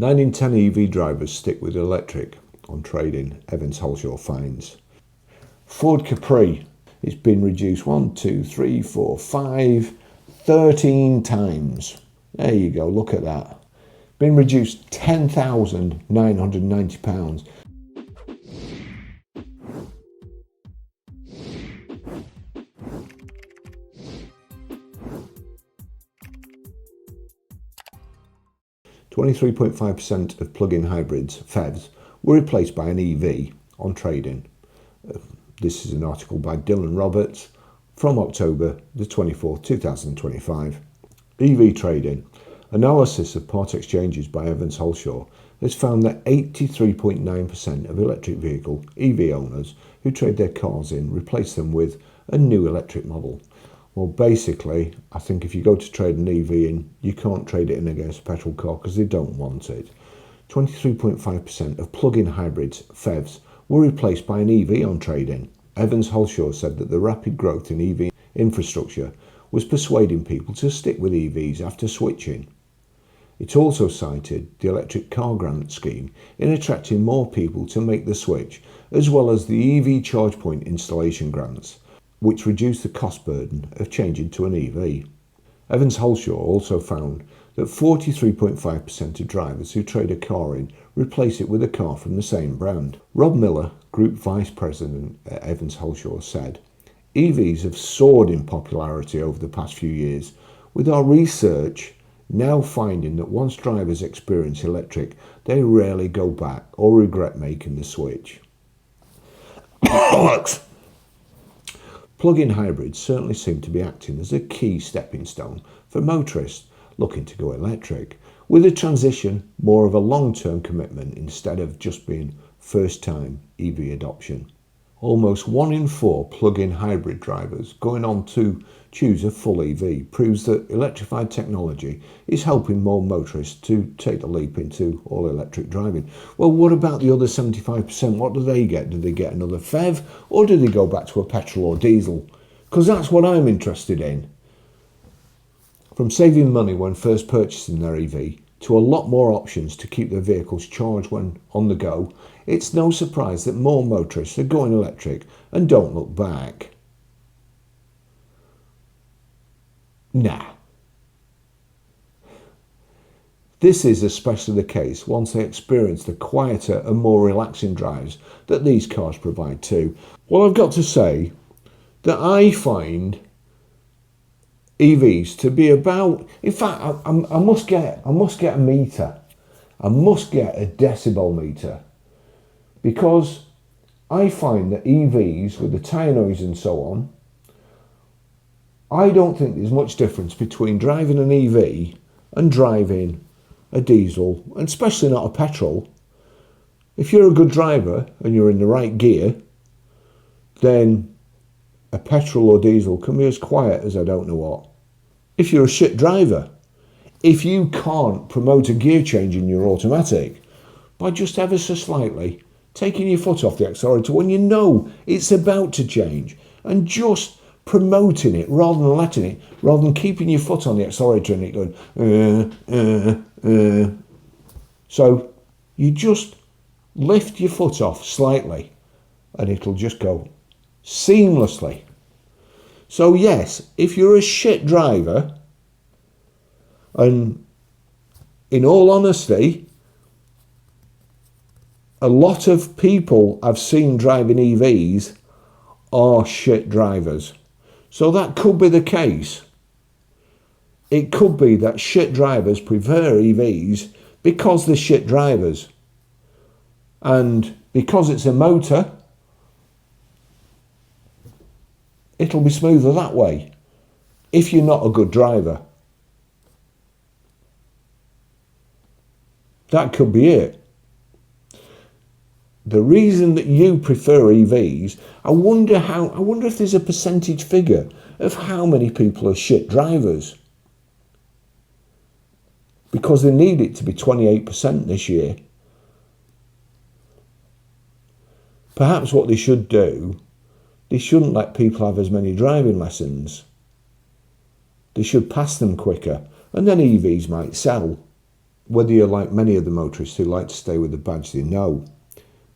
9 in 10 EV drivers stick with electric on trading, Evans Halshaw finds. Ford Capri, it's been reduced 13 times. There you go, look at that. Been reduced £10,990. .5% of plug-in hybrids, PHEVs, were replaced by an EV on trading. This is an article by Dylan Roberts from October the 24th, 2025. EV trading. Analysis of part exchanges by Evans Halshaw has found that 83.9% of electric vehicle EV owners who trade their cars in replace them with a new electric model. Well, basically, I think if you go to trade an EV in, you can't trade it in against a petrol car because they don't want it. 23.5% of plug-in hybrids, PHEVs, were replaced by an EV on trade-in. Evans Halshaw said that the rapid growth in EV infrastructure was persuading people to stick with EVs after switching. It also cited the electric car grant scheme in attracting more people to make the switch, as well as the EV charge point installation grants, which reduced the cost burden of changing to an EV. Evans Halshaw also found that 43.5% of drivers who trade a car in replace it with a car from the same brand. Rob Miller, Group Vice President at Evans Halshaw, said, EVs have soared in popularity over the past few years, with our research now finding that once drivers experience electric, they rarely go back or regret making the switch. Plug-in hybrids certainly seem to be acting as a key stepping stone for motorists looking to go electric, with the transition more of a long-term commitment instead of just being first-time EV adoption. Almost 1 in 4 plug-in hybrid drivers going on to choose a full EV proves that electrified technology is helping more motorists to take the leap into all-electric driving. Well, what about the other 75%? What do they get? Do they get another PHEV, or do they go back to a petrol or diesel? Because that's what I'm interested in. From saving money when first purchasing their EV to a lot more options to keep their vehicles charged when on the go, it's no surprise that more motorists are going electric and don't look back. Nah. This is especially the case once they experience the quieter and more relaxing drives that these cars provide too. Well, I've got to say that I find EVs to be about, in fact, I must get a meter. I must get a decibel meter, because I find that EVs with the tyre noise and so on, I don't think there's much difference between driving an EV and driving a diesel, and especially not a petrol. If you're a good driver and you're in the right gear, then a petrol or diesel can be as quiet as I don't know what. If you're a shit driver, if you can't promote a gear change in your automatic by just ever so slightly taking your foot off the accelerator when you know it's about to change, and just promoting it rather than keeping your foot on the accelerator and it going, So you just lift your foot off slightly and it'll just go seamlessly. So yes, if you're a shit driver, and in all honesty, a lot of people I've seen driving EVs are shit drivers. So that could be the case. It could be that shit drivers prefer EVs because they're shit drivers. And because it's a motor, it'll be smoother that way if you're not a good driver. That could be it. The reason that you prefer EVs, I wonder if there's a percentage figure of how many people are shit drivers. Because they need it to be 28% this year. Perhaps what they should do, they shouldn't let people have as many driving lessons. They should pass them quicker, and then EVs might sell. whether you're like many of the motorists who like to stay with the badge they know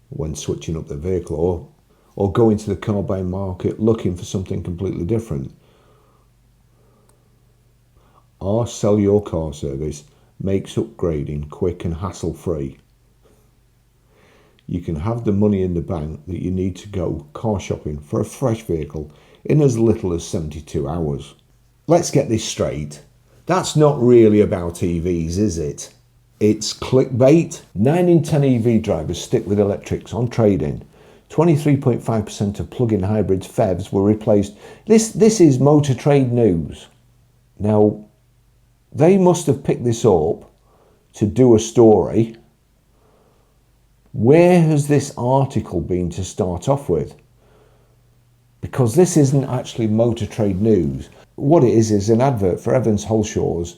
when switching up their vehicle, or go into the car buying market looking for something completely different, our Sell Your Car service makes upgrading quick and hassle-free. You can have the money in the bank that you need to go car shopping for a fresh vehicle in as little as 72 hours. Let's get this straight. That's not really about EVs, is it? It's clickbait. 9 in 10 EV drivers stick with electrics on trade-in. 23.5% of plug-in hybrids PHEVs were replaced. This is Motor Trade News. Now, they must have picked this up to do a story. Where has this article been to start off with? Because this isn't actually Motor Trade News. What it is an advert for Evans Halshaw's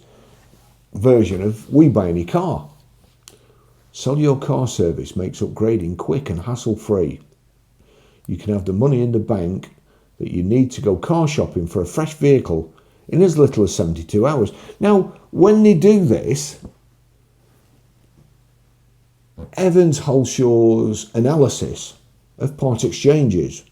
version of We Buy Any Car. Sell Your Car service makes upgrading quick and hassle-free. You can have the money in the bank that you need to go car shopping for a fresh vehicle in as little as 72 hours. Now, when they do this, Evans Halshaw's analysis of part exchanges.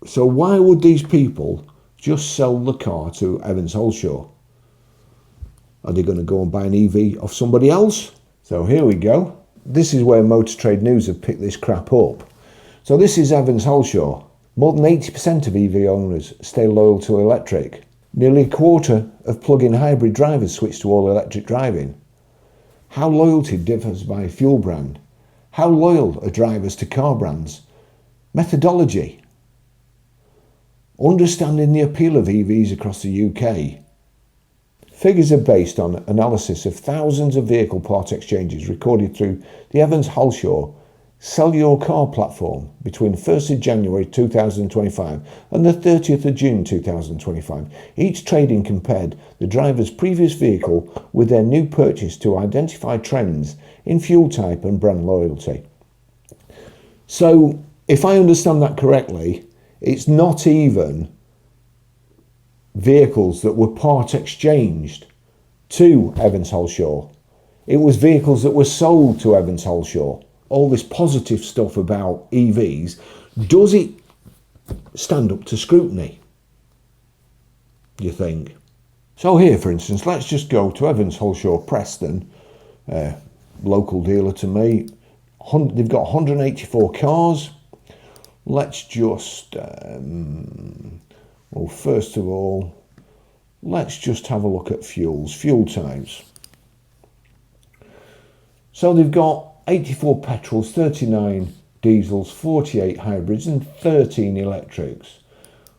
So why would these people just sell the car to Evans Halshaw? Are they going to go and buy an EV off somebody else? So here we go. This is where Motor Trade News have picked this crap up. So this is Evans Halshaw. More than 80% of EV owners stay loyal to electric. Nearly a quarter of plug-in hybrid drivers switch to all-electric driving. How loyalty differs by fuel brand. How loyal are drivers to car brands? Methodology. Understanding the appeal of EVs across the UK. Figures are based on analysis of thousands of vehicle part exchanges recorded through the Evans Halshaw Sell Your Car platform between the 1st of January 2025 and the 30th of June 2025. Each trading compared the driver's previous vehicle with their new purchase to identify trends in fuel type and brand loyalty. So, if I understand that correctly, it's not even vehicles that were part exchanged to Evans Halshaw. It was vehicles that were sold to Evans Halshaw. All this positive stuff about EVs, does it stand up to scrutiny, you think? So here, for instance, let's just go to Evans Halshaw Preston, local dealer to me. They've got 184 cars. Let's just, well, first of all, let's just have a look at fuel types. So they've got 84 petrols, 39 diesels, 48 hybrids and 13 electrics.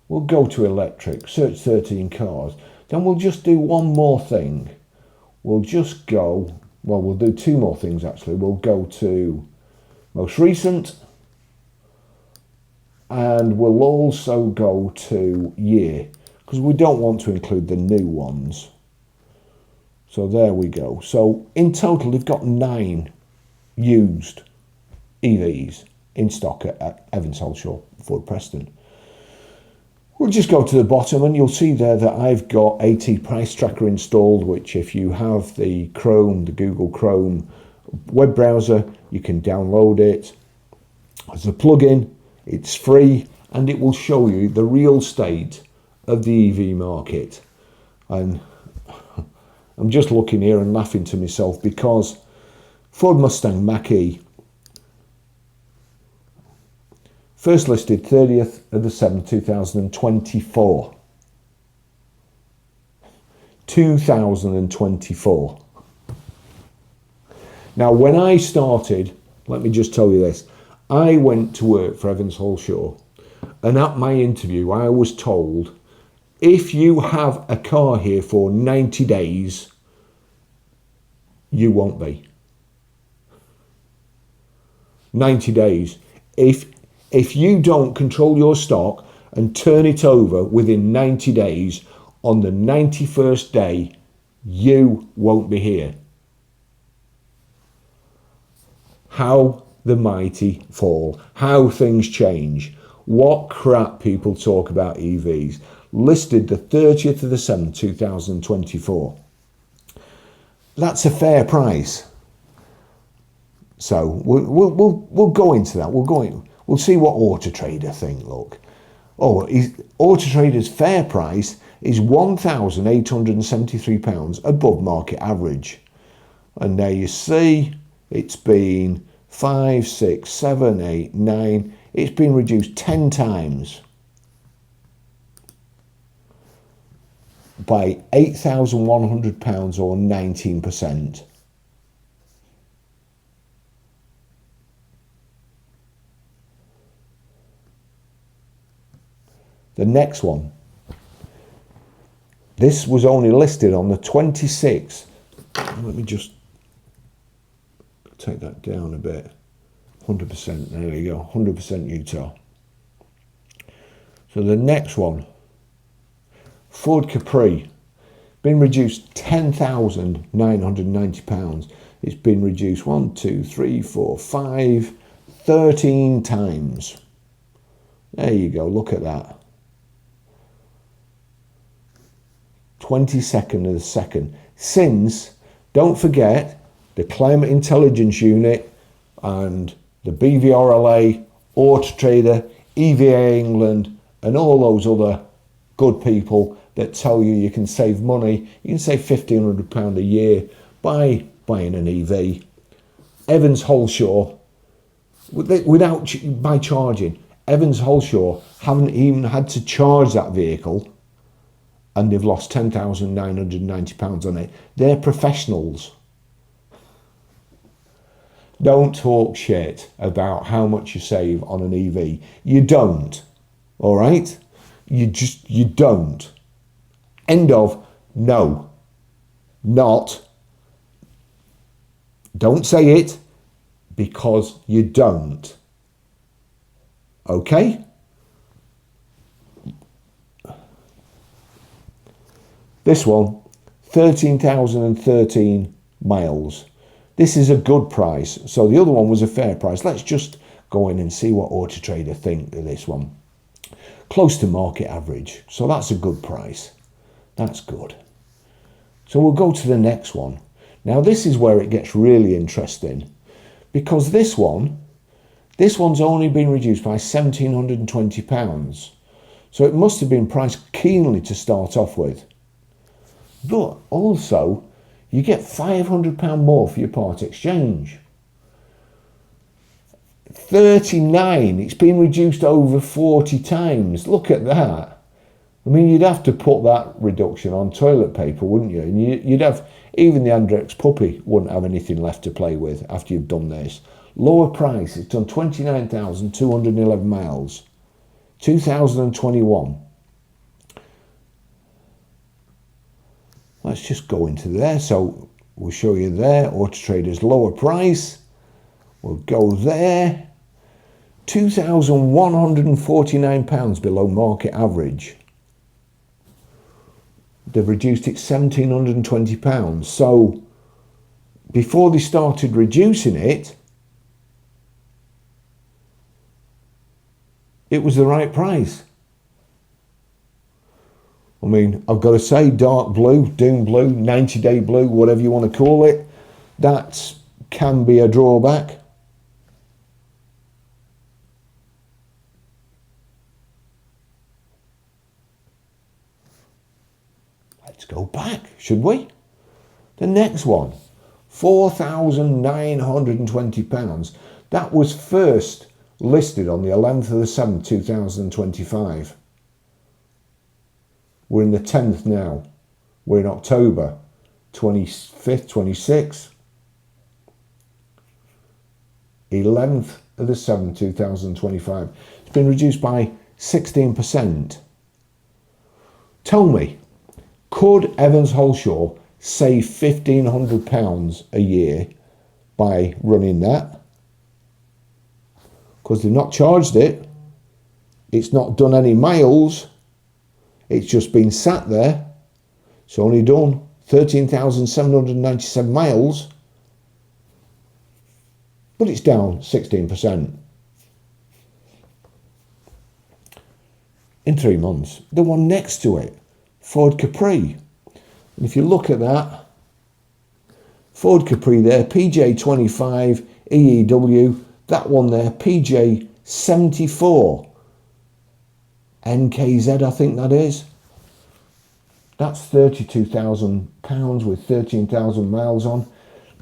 We'll go to electric, search 13 cars. Then we'll just do one more thing. We'll just go, well, we'll do two more things actually. We'll go to most recent, and we'll also go to year, because we don't want to include the new ones. So there we go. So in total, they've got 9 used EVs in stock at Evans Halshaw Ford Preston. We'll just go to the bottom and you'll see there that I've got AT Price Tracker installed, which if you have the Chrome, the Google Chrome web browser, you can download it as a plugin. It's free and it will show you the real state of the EV market. And I'm just looking here and laughing to myself because Ford Mustang Mach-E, first listed 30th of the 7th, 2024. 2024. Now, when I started, let me just tell you this, I went to work for Evans Halshaw, and at my interview, I was told, if you have a car here for 90 days, you won't be. 90 days. If you don't control your stock and turn it over within 90 days, on the 91st day, you won't be here. How the mighty fall. How things change. What crap people talk about EVs. listed the 30th of the 7th, 2024. That's a fair price. So we'll go into that. We'll see what Auto Trader think. Look, Auto Trader's fair price is £1,873 above market average, and there you see it's been 5, 6, 7, 8, 9. It's been reduced 10 times by £8,100 or 19%. The next one, this was only listed on the 26th. Let me just take that down a bit. 100%, there we go, 100% Utah. So the next one, Ford Capri, been reduced £10,990. It's been reduced 1, 2, 3, 4, 5, 13 times. There you go, look at that. 22nd of the 2nd. Since, don't forget, the Climate Intelligence Unit and the BVRLA, Auto Trader, EVA England, and all those other good people that tell you you can save money. You can save £1,500 a year by buying an EV. Evans Halshaw, by charging. Evans Halshaw haven't even had to charge that vehicle, and they've lost £10,990 on it. They're professionals. Don't talk shit about how much you save on an EV. You don't, all right? You don't. End of. No. Not. Don't say it, because you don't. Okay? This one, 13,013 miles. This is a good price. So the other one was a fair price. Let's just go in and see what Auto Trader think of this one. Close to market average. So that's a good price. That's good. So we'll go to the next one. Now this is where it gets really interesting, because this one's only been reduced by £1,720. So it must have been priced keenly to start off with. But also, you get £500 more for your part exchange. 39, it's been reduced over 40 times. Look at that. I mean, you'd have to put that reduction on toilet paper, wouldn't you? And you'd have, even the Andrex puppy wouldn't have anything left to play with after you've done this. Lower price, it's done 29,211 miles. 2021. Let's just go into there. So we'll show you there. Auto Trader's lower price. We'll go there. £2,149 below market average. They've reduced it £1,720. So before they started reducing it, it was the right price. I mean, I've got to say, dark blue, doom blue, 90-day blue, whatever you want to call it, that can be a drawback. Let's go back, should we? The next one, £4,920. That was first listed on the 11th of the 7th, 2025. We're in the 10th now. We're in October 25th, 26th. 11th of the 7th, 2025. It's been reduced by 16%. Tell me, could Evans Halshaw save £1,500 a year by running that? Because they've not charged it. It's not done any miles. It's just been sat there. It's only done 13,797 miles. But it's down 16%. in 3 months. The one next to it, Ford Capri. And if you look at that, Ford Capri there, PJ25 EEW, that one there, PJ74 NKZ, I think that is. That's £32,000 with 13,000 miles on.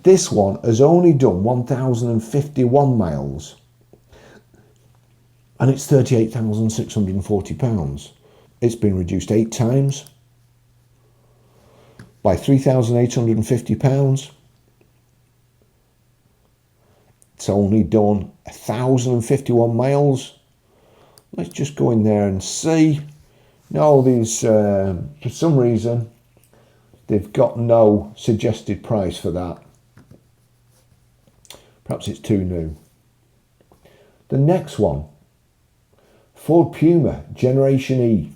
This one has only done 1,051 miles. And it's £38,640. It's been reduced 8 times by £3,850. It's only done 1,051 miles. Let's just go in there and see. No, these, for some reason, they've got no suggested price for that. Perhaps it's too new. The next one, Ford Puma Generation E.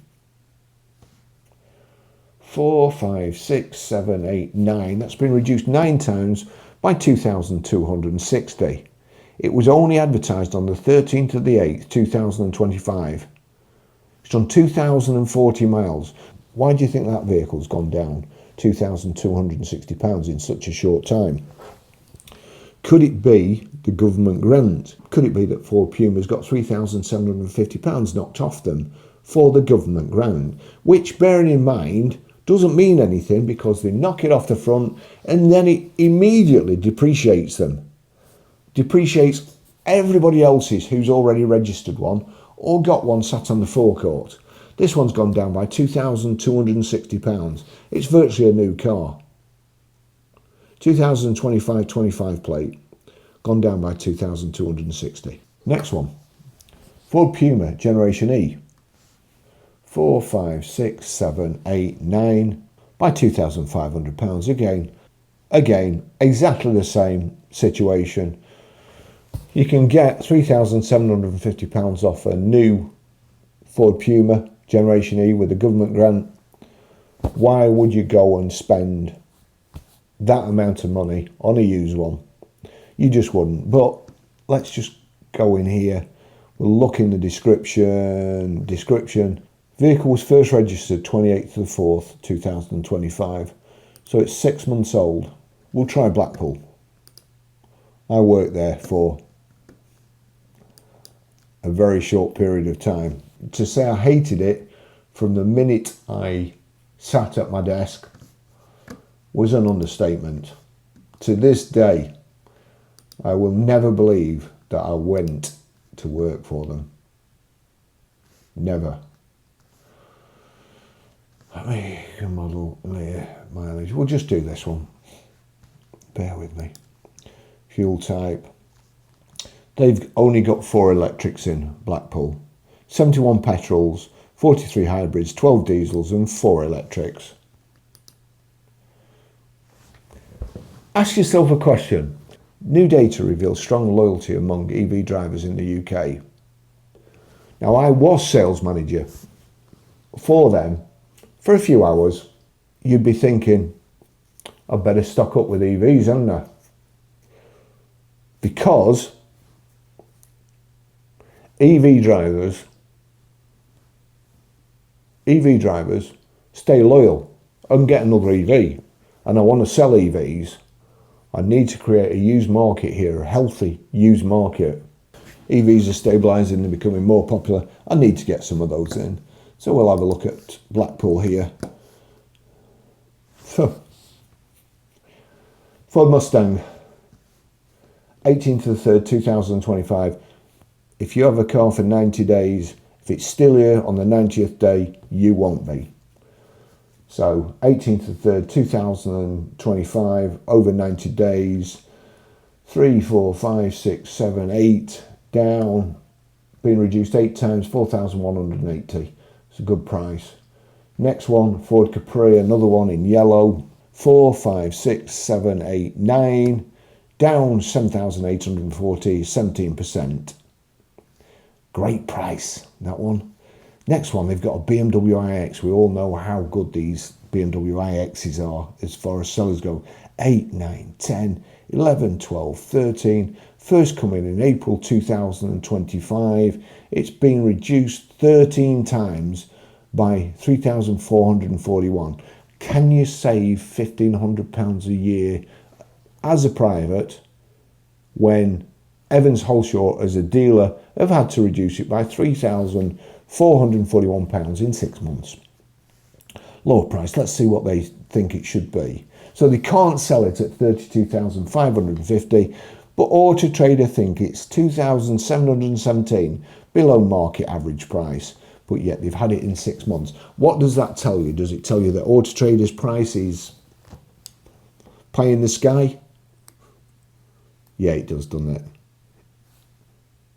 4, 5, 6, 7, 8, 9. That's been reduced 9 times by 2,260. It was only advertised on the 13th of the 8th, 2025. It's done 2,040 miles. Why do you think that vehicle's gone down £2,260 in such a short time? Could it be the government grant? Could it be that Ford Puma's got £3,750 knocked off them for the government grant? Which, bearing in mind, doesn't mean anything because they knock it off the front and then it immediately depreciates them. Depreciates everybody else's who's already registered one or got one sat on the forecourt. This one's gone down by £2,260. It's virtually a new car. 2025 plate, gone down by 2,260. Next one, Ford Puma Generation E. 4, 5, 6, 7, 8, 9 by £2,500. Again, exactly the same situation. You can get £3,750 off a new Ford Puma Generation E with a government grant. Why would you go and spend that amount of money on a used one? You just wouldn't. But let's just go in here. We'll look in the description. Vehicle was first registered 28th of the 4th, 2025. So it's 6 months old. We'll try Blackpool. I worked there for a very short period of time. To say I hated it from the minute I sat at my desk was an understatement. To this day, I will never believe that I went to work for them. Never. Make a model mileage. We'll just do this one. Bear with me. Fuel type. They've only got 4 electrics in Blackpool. 71 petrols, 43 hybrids, 12 diesels and 4 electrics. Ask yourself a question. New data reveals strong loyalty among EV drivers in the UK. Now, I was sales manager for them for a few hours. You'd be thinking, I'd better stock up with EVs, hadn't I? Because EV drivers stay loyal and get another EV. And I want to sell EVs. I need to create a used market here, a healthy used market. EVs are stabilising and becoming more popular. I need to get some of those in. So we'll have a look at Blackpool here. So, Ford Mustang, 18th of the 3rd, 2025. If you have a car for 90 days, if it's still here on the 90th day, you won't be. So 18th of the 3rd, 2025, over 90 days, 3, 4, 5, 6, 7, 8, down, been reduced 8 times, 4,180. It's a good price. Next one, Ford Capri, another one in yellow, 4, 5, 6, 7, 8, 9, down 7,840, 17%. Great price, that one. Next one, they've got a BMW iX. We all know how good these BMW iXs are as far as sellers go. 8, 9, 10, 11, 12, 13, first come in April 2025. It's been reduced 13 times by 3,441. Can you save £1,500 a year as a private when Evans Halshaw as a dealer have had to reduce it by £3,441 in 6 months? Lower price. Let's see what they think it should be. So they can't sell it at 32,550, but Auto Trader think it's 2,717 below market average price. But yet they've had it in 6 months. What does that tell you? Does it tell you that Auto Trader's price is pie in the sky? Yeah, it does, doesn't it?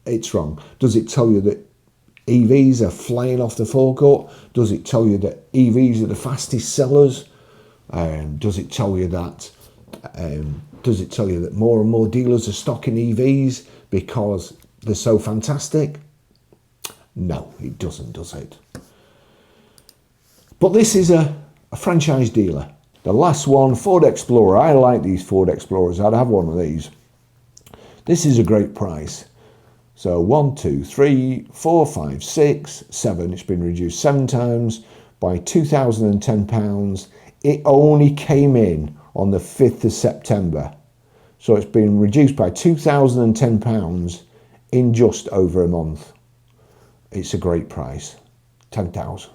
It's wrong. Does it tell you that EVs are flying off the forecourt? Does it tell you that EVs are the fastest sellers? Does it tell you that more and more dealers are stocking EVs because they're so fantastic? No, it doesn't, does it? But this is a franchise dealer. The last one, Ford Explorer. I like these Ford Explorers. I'd have one of these. This is a great price. So 1, 2, 3, 4, 5, 6, 7. It's been reduced 7 times by £2,010. It only came in on the 5th of September. So it's been reduced by £2,010 in just over a month. It's a great price, 10,000.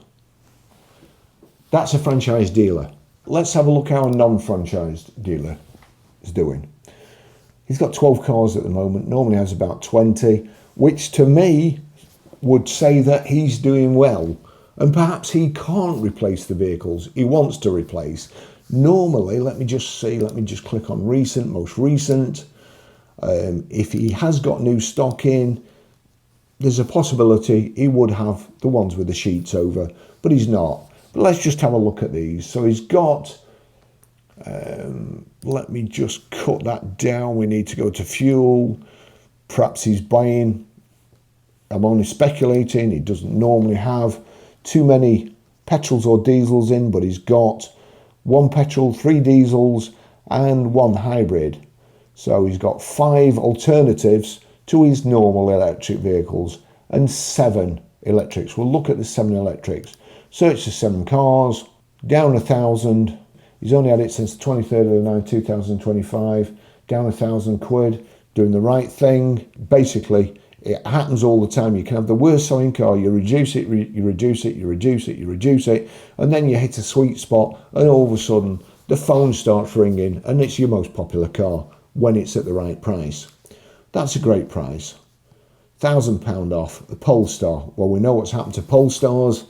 That's a franchise dealer. Let's have a look how a non-franchised dealer is doing. He's got 12 cars at the moment, normally has about 20, which to me would say that he's doing well. And perhaps he can't replace the vehicles he wants to replace. Normally, let me just click on recent, most recent. If he has got new stock in, there's a possibility he would have the ones with the sheets over, but he's not. But let's just have a look at these. So he's got, let me just cut that down. We need to go to fuel. Perhaps he's buying, I'm only speculating, he doesn't normally have too many petrols or diesels in, but he's got 1 petrol, 3 diesels and 1 hybrid. So he's got 5 alternatives to his normal electric vehicles and 7 electrics. We'll look at the 7 electrics. Search the 7 cars, down 1,000. He's only had it since the 23rd of the 9th, 2025, down £1,000, doing the right thing. Basically, it happens all the time. You can have the worst selling car, you reduce it, you reduce it, you reduce it, you reduce it, and then you hit a sweet spot, and all of a sudden the phone starts ringing, and it's your most popular car when it's at the right price. That's a great price. £1,000 off the Polestar. Well, we know what's happened to Polestars.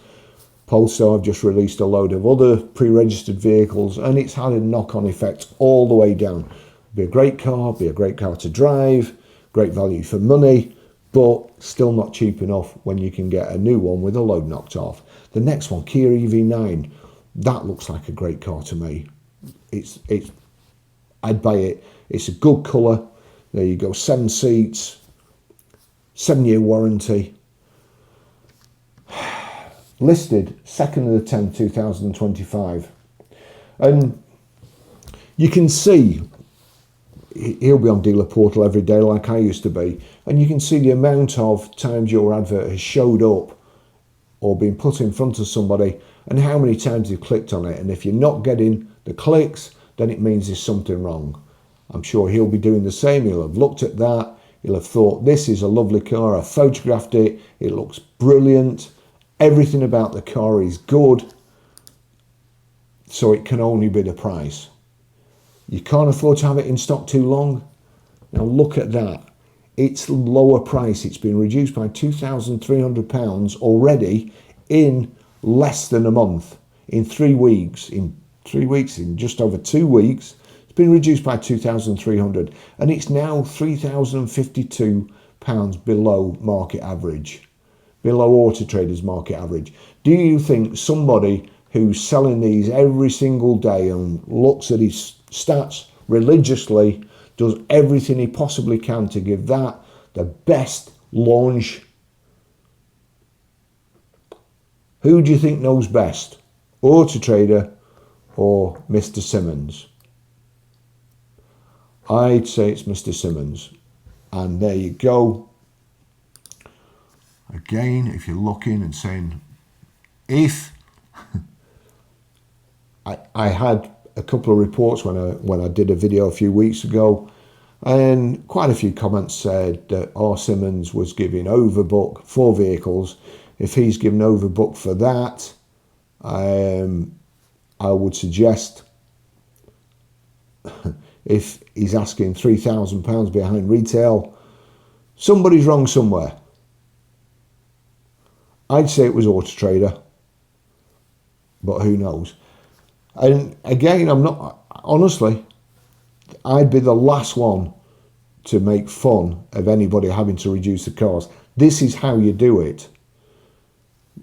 Polestar have just released a load of other pre-registered vehicles, and it's had a knock-on effect all the way down. Be a great car to drive, great value for money, but still not cheap enough when you can get a new one with a load knocked off. The next one, Kia EV9, that looks like a great car to me. I'd buy it. It's a good colour. There you go, 7 seats, 7-year warranty. Listed 2nd of the 10th, 2025. And you can see, he'll be on Dealer Portal every day like I used to be, and you can see the amount of times your advert has showed up or been put in front of somebody and how many times they've clicked on it. And if you're not getting the clicks, then it means there's something wrong. I'm sure he'll be doing the same. He'll have looked at that. He'll have thought, this is a lovely car. I photographed it. It looks brilliant. Everything about the car is good. So it can only be the price. You can't afford to have it in stock too long. Now look at that. It's lower price. It's been reduced by £2,300 already in less than a month. In 3 weeks. In just over 2 weeks. Been reduced by £2,300, and it's now £3,052 below market average, below Auto Trader's market average. Do you think somebody who's selling these every single day and looks at his stats religiously, does everything he possibly can to give that the best launch? Who do you think knows best, Auto Trader or Mr. Simmons? I'd say it's Mr. Simmons. And there you go. Again, if you're looking and saying, if I had a couple of reports when I did a video a few weeks ago, and quite a few comments said that R. Simmons was giving overbook for vehicles. If he's given overbook for that, I would suggest if he's asking £3,000 behind retail, somebody's wrong somewhere. I'd say it was Auto Trader, but who knows? And again, I'm not, honestly, I'd be the last one to make fun of anybody having to reduce the cars. This is how you do it.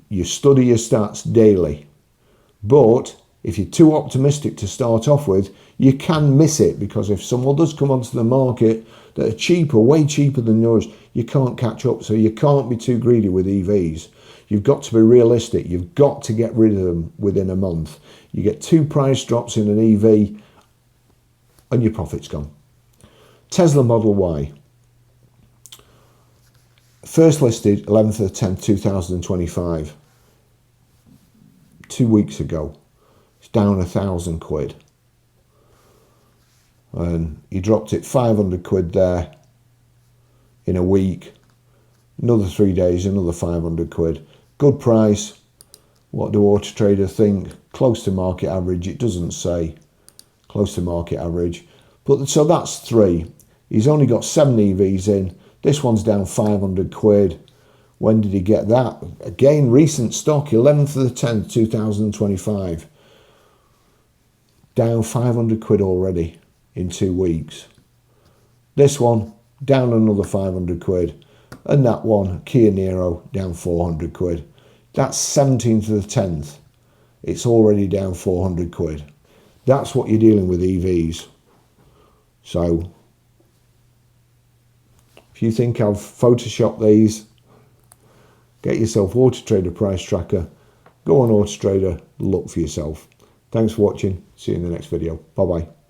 You study your stats daily. But if you're too optimistic to start off with, you can miss it, because if some others come onto the market that are cheaper, way cheaper than yours, you can't catch up. So you can't be too greedy with EVs. You've got to be realistic. You've got to get rid of them within a month. You get 2 price drops in an EV and your profit's gone. Tesla Model Y. First listed 11th of the 10th, 2025. 2 weeks ago. It's down £1,000. And he dropped it 500 quid there in a week. Another 3 days, another 500 quid. Good price. What do Auto Trader think? Close to market average. It doesn't say. Close to market average. But so that's 3. He's only got 7 EVs in. This one's down 500 quid. When did he get that? Again, recent stock, 11th of the 10th, 2025. Down 500 quid already in 2 weeks. This one, down another 500 quid. And that one, Kia Niro, down 400 quid. That's 17th of the 10th. It's already down 400 quid. That's what you're dealing with EVs. So, if you think I've photoshopped these, get yourself Auto Trader price tracker. Go on Auto Trader, look for yourself. Thanks for watching. See you in the next video. Bye bye.